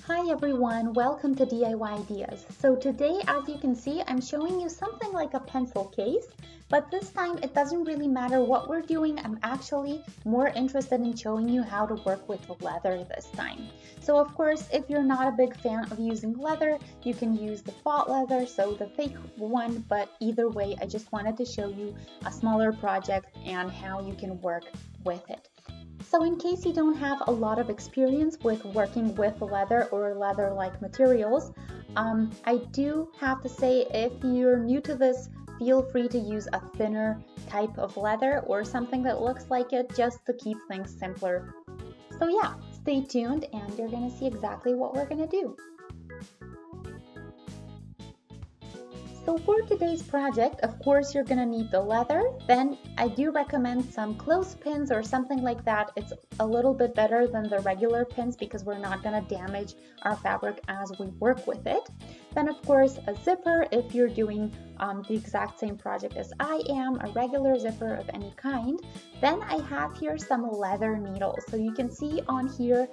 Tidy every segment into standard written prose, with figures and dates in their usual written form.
Hi everyone, welcome to DIY Ideas. So today, as you can see, I'm showing you something like a pencil case, but this time it doesn't really matter what we're doing. I'm actually more interested in showing you how to work with the leather this time. So of course, if you're not a big fan of using leather, you can use the faux leather, so the fake one, but either way, I just wanted to show you a smaller project and how you can work with it. So in case you don't have a lot of experience with working with leather or leather-like materials, I do have to say if you're new to this, feel free to use a thinner type of leather or something that looks like it just to keep things simpler. So yeah, stay tuned and you're going to see exactly what we're going to do. So for today's project, of course, you're gonna need the leather. Then I do recommend some clothespins or something like that. It's a little bit better than the regular pins because we're not gonna damage our fabric as we work with it. Then of course, a zipper if you're doing the exact same project as I am, a regular zipper of any kind. Then I have here some leather needles. So you can see on here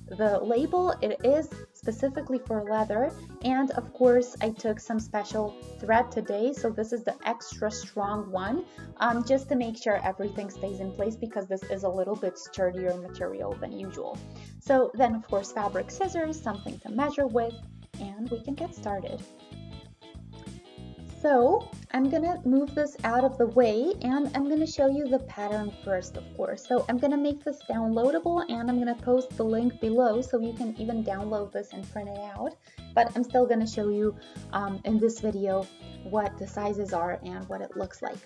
the label, it is specifically for leather. And of course, I took some special thread today. So this is the extra strong one, just to make sure everything stays in place because this is a little bit sturdier material than usual. So then of course, fabric scissors, something to measure with, and we can get started. So I'm gonna move this out of the way and I'm gonna show you the pattern first, of course. So I'm gonna make this downloadable and I'm gonna post the link below so you can even download this and print it out. But I'm still gonna show you in this video what the sizes are and what it looks like.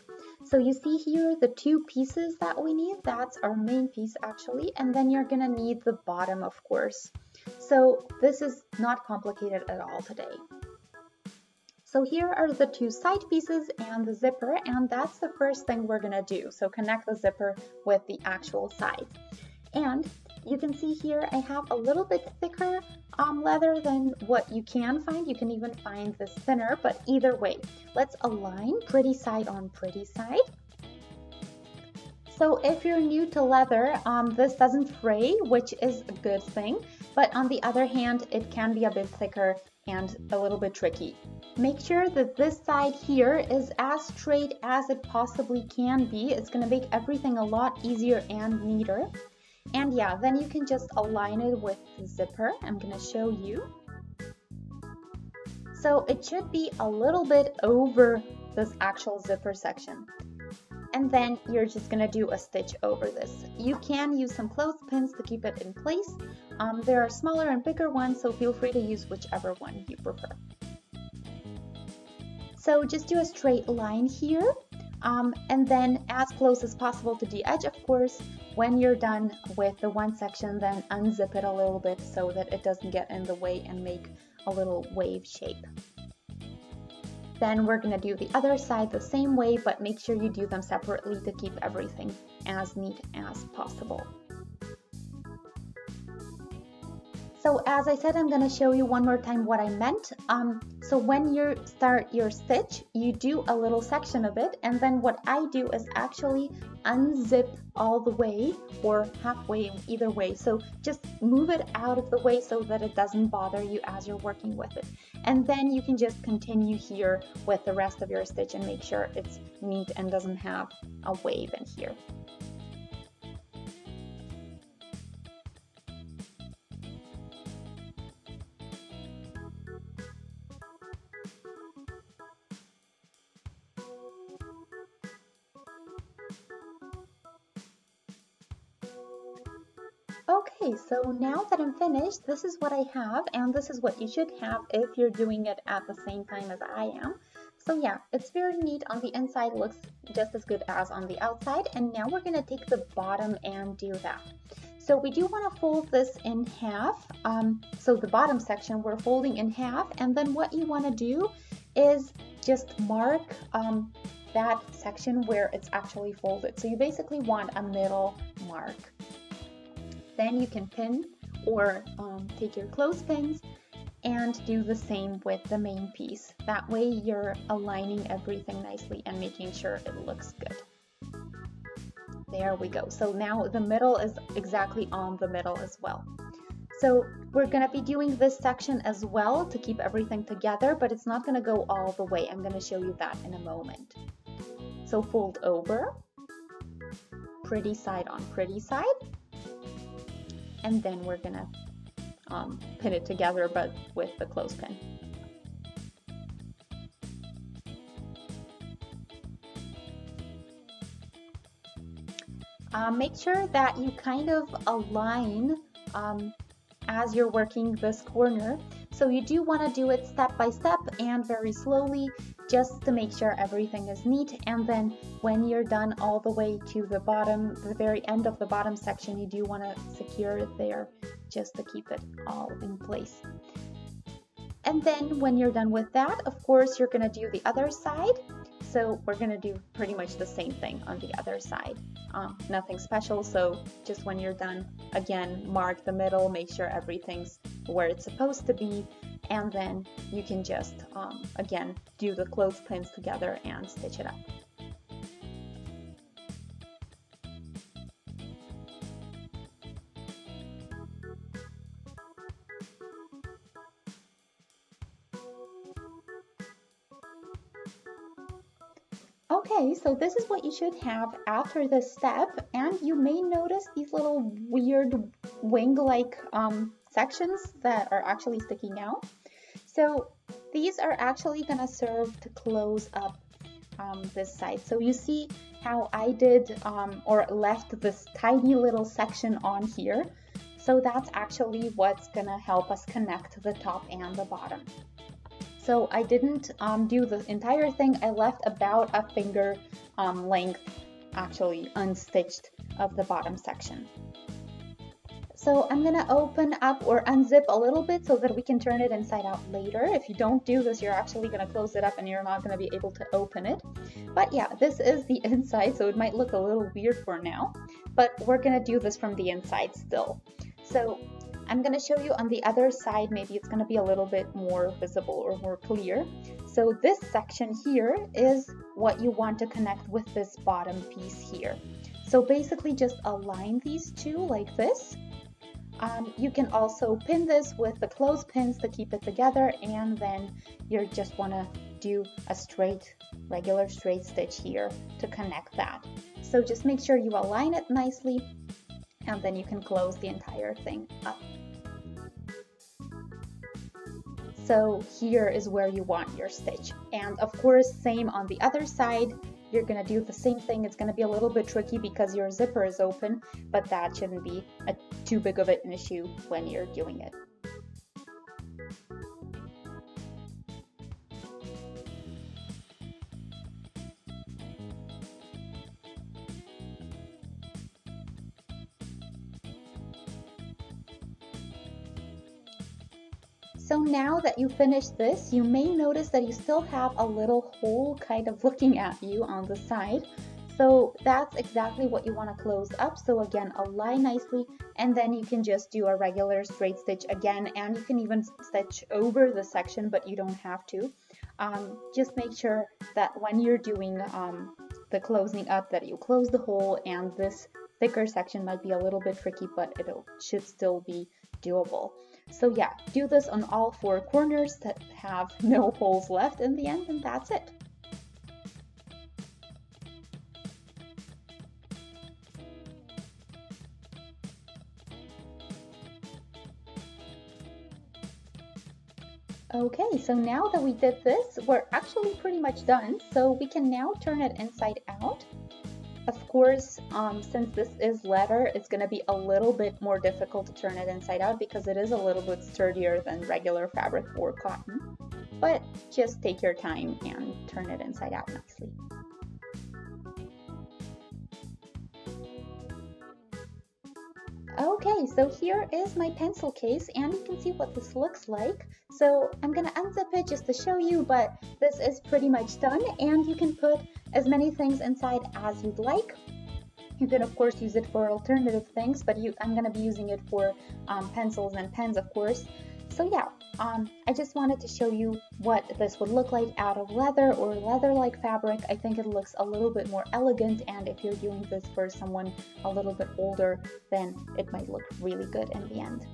So you see here the two pieces that we need, that's our main piece actually, and then you're gonna need the bottom, of course. So this is not complicated at all today. So here are the two side pieces and the zipper, and that's the first thing we're gonna do. So connect the zipper with the actual sides. And you can see here I have a little bit thicker leather than what you can find. You can even find this thinner, but either way, let's align pretty side on pretty side. So if you're new to leather, this doesn't fray, which is a good thing. But on the other hand, it can be a bit thicker and a little bit tricky. Make sure that this side here is as straight as it possibly can be. It's going to make everything a lot easier and neater. And yeah, then you can just align it with the zipper. I'm going to show you. So it should be a little bit over this actual zipper section. And then you're just gonna do a stitch over this. You can use some clothespins to keep it in place. There are smaller and bigger ones, so feel free to use whichever one you prefer. So just do a straight line here, and then as close as possible to the edge, of course. When you're done with the one section, then unzip it a little bit so that it doesn't get in the way and make a little wave shape. Then we're going to do the other side the same way, but make sure you do them separately to keep everything as neat as possible. So as I said, I'm going to show you one more time what I meant. So when you start your stitch, you do a little section of it, and then what I do is actually unzip all the way or halfway, either way. So just move it out of the way so that it doesn't bother you as you're working with it. And then you can just continue here with the rest of your stitch and make sure it's neat and doesn't have a wave in here. Okay, so now that I'm finished, this is what I have, and this is what you should have if you're doing it at the same time as I am. So yeah, it's very neat. On the inside looks just as good as on the outside, and now we're gonna take the bottom and do that. So we do want to fold this in half. So the bottom section we're folding in half, and then what you want to do is just mark that section where it's actually folded. So you basically want a middle mark. Then you can pin or take your clothespins and do the same with the main piece. That way you're aligning everything nicely and making sure it looks good. There we go. So now the middle is exactly on the middle as well. So We're going to be doing this section as well to keep everything together, but it's not going to go all the way. I'm going to show you that in a moment. So fold over, pretty side on pretty side, and then we're going to pin it together, but with the clothespin. Make sure that you kind of align as you're working this corner. So you do want to do it step by step and very slowly, just to make sure everything is neat. And then when you're done all the way to the bottom, the very end of the bottom section, you do want to secure it there just to keep it all in place. And then when you're done with that, of course, you're going to do the other side. So we're going to do pretty much the same thing on the other side. Nothing special. So just when you're done, again, mark the middle, make sure everything's where it's supposed to be. And then you can just, again, do the clothespins together and stitch it up. Okay, so this is what you should have after this step, and you may notice these little weird wing-like sections that are actually sticking out. So these are actually gonna serve to close up this side. So you see how I did or left this tiny little section on here. So that's actually what's gonna help us connect the top and the bottom. So I didn't do the entire thing. I left about a finger length actually unstitched of the bottom section. So I'm gonna open up or unzip a little bit so that we can turn it inside out later. If you don't do this, you're actually gonna close it up and you're not gonna be able to open it. But yeah, this is the inside, so it might look a little weird for now, but we're gonna do this from the inside still. So I'm going to show you on the other side, maybe it's going to be a little bit more visible or more clear. So this section here is what you want to connect with this bottom piece here. So basically just align these two like this. You can also pin this with the clothespins to keep it together, and then you just want to do a regular straight stitch here to connect that. So just make sure you align it nicely, and then you can close the entire thing up. So here is where you want your stitch. And of course, same on the other side, you're gonna do the same thing. It's gonna be a little bit tricky because your zipper is open, but that shouldn't be too big of an issue when you're doing it. So now that you finished this, you may notice that you still have a little hole kind of looking at you on the side. So that's exactly what you want to close up. So again, align nicely, and then you can just do a regular straight stitch again, and you can even stitch over the section, but you don't have to. Just make sure that when you're doing the closing up that you close the hole, and this thicker section might be a little bit tricky, but it should still be doable. So yeah, do this on all four corners that have no holes left in the end, and that's it. Okay, so now that we did this, we're actually pretty much done. So we can now turn it inside out. Of course, since this is leather, it's going to be a little bit more difficult to turn it inside out because it is a little bit sturdier than regular fabric or cotton. But just take your time and turn it inside out nicely. Okay, so here is my pencil case, and you can see what this looks like. So I'm gonna unzip it just to show you, but this is pretty much done, and you can put as many things inside as you'd like. You can of course use it for alternative things, but I'm gonna be using it for pencils and pens, of course. So yeah, I just wanted to show you what this would look like out of leather or leather-like fabric. I think it looks a little bit more elegant, and if you're doing this for someone a little bit older, then it might look really good in the end.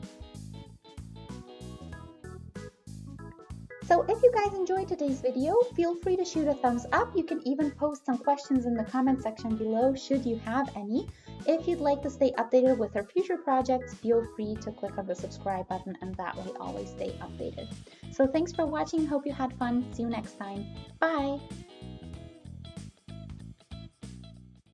So if you guys enjoyed today's video, feel free to shoot a thumbs up. You can even post some questions in the comment section below should you have any. If you'd like to stay updated with our future projects, feel free to click on the subscribe button and that way always stay updated. So thanks for watching. Hope you had fun. See you next time. Bye!